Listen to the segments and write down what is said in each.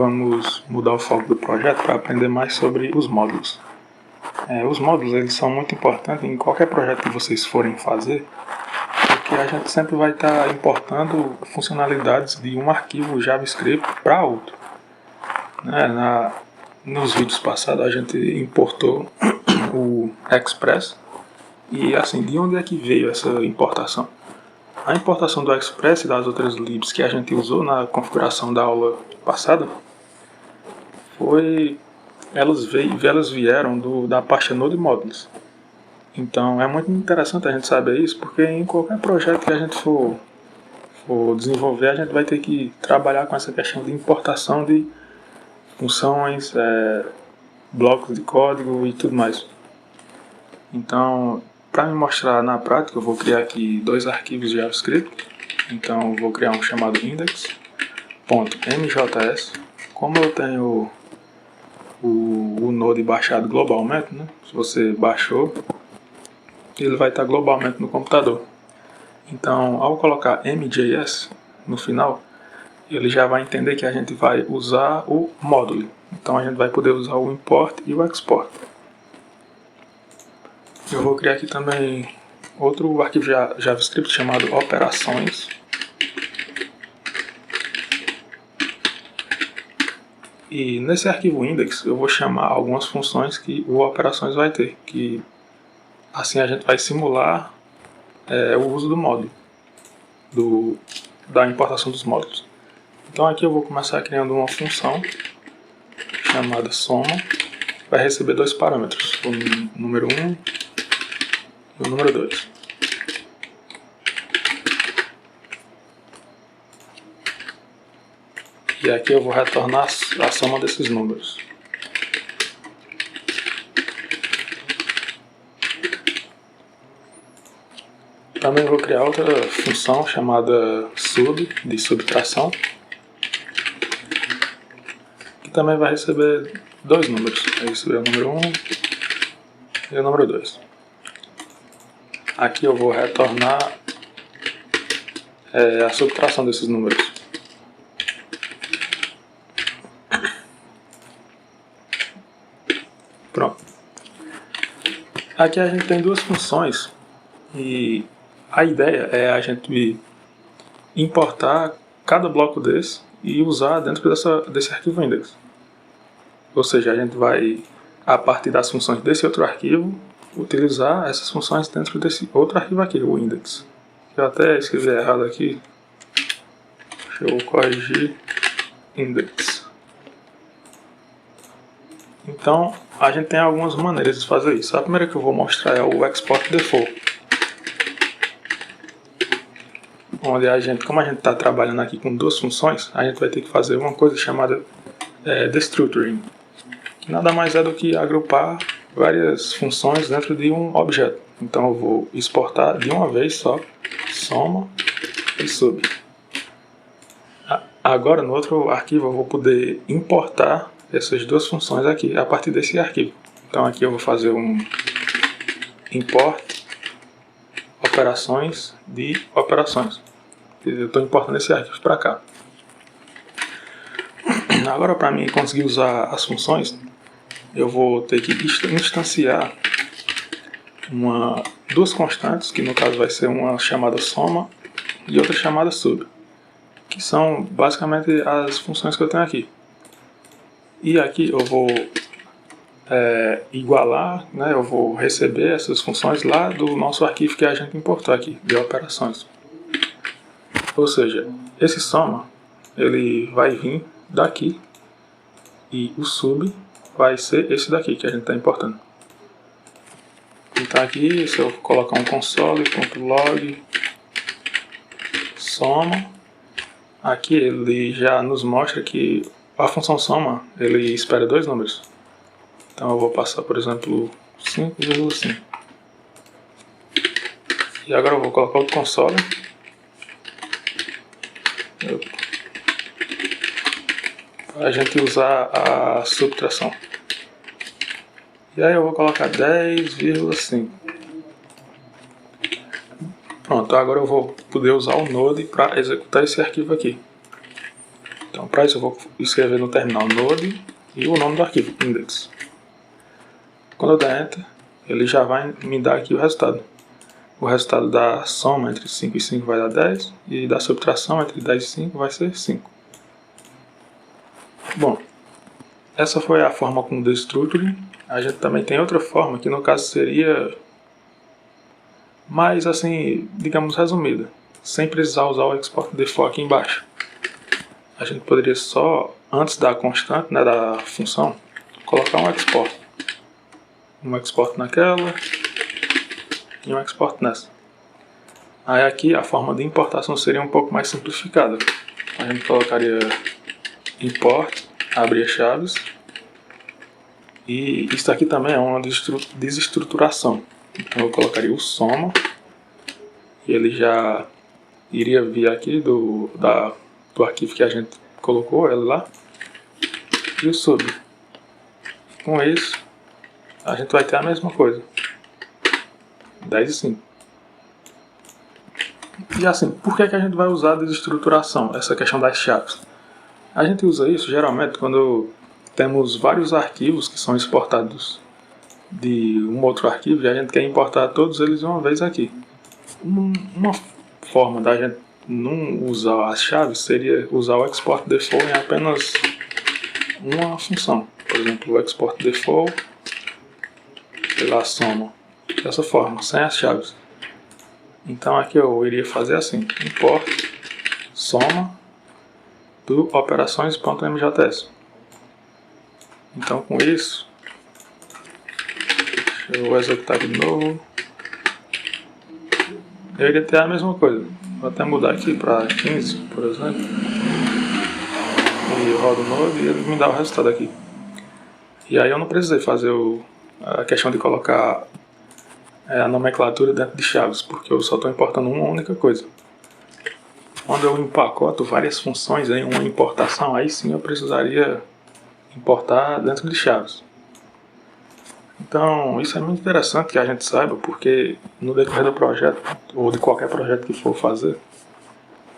Vamos mudar o foco do projeto para aprender mais sobre os módulos. Os módulos eles são muito importantes em qualquer projeto que vocês forem fazer, porque a gente sempre vai estar importando funcionalidades de um arquivo JavaScript para outro. Nos vídeos passados a gente importou o Express e assim, de onde é que veio essa importação? A importação do Express e das outras libs que a gente usou na configuração da aula passada elas vieram da pasta Node Modules. Então é muito interessante a gente saber isso, porque em qualquer projeto que a gente for desenvolver, a gente vai ter que trabalhar com essa questão de importação de funções, blocos de código e tudo mais. Então, para me mostrar na prática, eu vou criar aqui dois arquivos de JavaScript. Então, eu vou criar um chamado index.mjs. Como eu tenho o Node baixado globalmente, se você baixou, ele vai estar globalmente no computador. Então, ao colocar mjs no final, ele já vai entender que a gente vai usar o módulo. Então, a gente vai poder usar o import e o export. Eu vou criar aqui também outro arquivo JavaScript chamado operações. E nesse arquivo index eu vou chamar algumas funções que o operações vai ter, que assim a gente vai simular o uso do módulo, da importação dos módulos. Então aqui eu vou começar criando uma função chamada soma, que vai receber dois parâmetros, o número 1 e o número 2. E aqui eu vou retornar a soma desses números. Também vou criar outra função chamada sub, de subtração, que também vai receber dois números. Vai receber o número 1 e o número 2. Aqui eu vou retornar a subtração desses números. Pronto. Aqui a gente tem duas funções e a ideia é a gente importar cada bloco desse e usar dentro desse arquivo index. Ou seja, a gente vai, a partir das funções desse outro arquivo, utilizar essas funções dentro desse outro arquivo aqui, o index. Eu até escrevi errado aqui. Deixa eu corrigir. Index. Então, a gente tem algumas maneiras de fazer isso. A primeira que eu vou mostrar é o export default, onde como a gente está trabalhando aqui com duas funções, a gente vai ter que fazer uma coisa chamada destructuring, que nada mais é do que agrupar várias funções dentro de um objeto. Então eu vou exportar de uma vez só, soma e sub. Agora no outro arquivo eu vou poder importar essas duas funções aqui a partir desse arquivo. Então aqui eu vou fazer um import operações de operações. Eu estou importando esse arquivo para cá. Agora, para mim conseguir usar as funções, eu vou ter que instanciar duas constantes, que no caso vai ser uma chamada soma e outra chamada sub, que são basicamente as funções que eu tenho aqui. E aqui eu vou igualar, eu vou receber essas funções lá do nosso arquivo que a gente importou aqui, de operações. Ou seja, esse soma, ele vai vir daqui e o sub vai ser esse daqui que a gente está importando. Então aqui, se eu colocar um console.log soma, aqui ele já nos mostra que a função soma, ele espera dois números. Então eu vou passar, por exemplo, 5,5. E agora eu vou colocar o console. Para a gente usar a subtração. E aí eu vou colocar 10,5. Pronto, agora eu vou poder usar o Node para executar esse arquivo aqui. Então, Para isso eu vou escrever no terminal node e o nome do arquivo, index. Quando eu der Enter, ele já vai me dar aqui o resultado. O resultado da soma entre 5 e 5 vai dar 10, e da subtração entre 10 e 5 vai ser 5. Bom, essa foi a forma com destructure. A gente também tem outra forma, que no caso seria mais assim, digamos, resumida, sem precisar usar o export default aqui embaixo. A gente poderia só, antes da constante, né, da função, colocar um export. Um export naquela e um export nessa. Aí aqui a forma de importação seria um pouco mais simplificada. A gente colocaria import, abrir as chaves. E isso aqui também é uma desestruturação. Então eu colocaria o soma, e ele já iria vir aqui do arquivo que a gente colocou ele lá, e o sub. Com isso a gente vai ter a mesma coisa, 10 e 5. E assim, por que a gente vai usar a desestruturação, essa questão das chaves? A gente usa isso geralmente quando temos vários arquivos que são exportados de um outro arquivo e a gente quer importar todos eles de uma vez aqui. Uma forma da gente não usar as chaves seria usar o export default em apenas uma função. Por exemplo, o export default pela soma, dessa forma, sem as chaves. Então aqui eu iria fazer assim: import soma do operações.mjs. Então com isso, deixa eu executar de novo. Eu iria ter a mesma coisa. Vou até mudar aqui para 15, por exemplo. E eu rodo o node e ele me dá o resultado aqui. E aí eu não precisei fazer a questão de colocar a nomenclatura dentro de chaves, porque eu só estou importando uma única coisa. Quando eu empacoto várias funções em uma importação, aí sim eu precisaria importar dentro de chaves. Então isso é muito interessante que a gente saiba, porque no decorrer do projeto, ou de qualquer projeto que for fazer,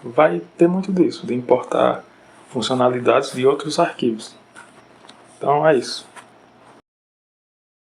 vai ter muito disso, de importar funcionalidades de outros arquivos. Então é isso.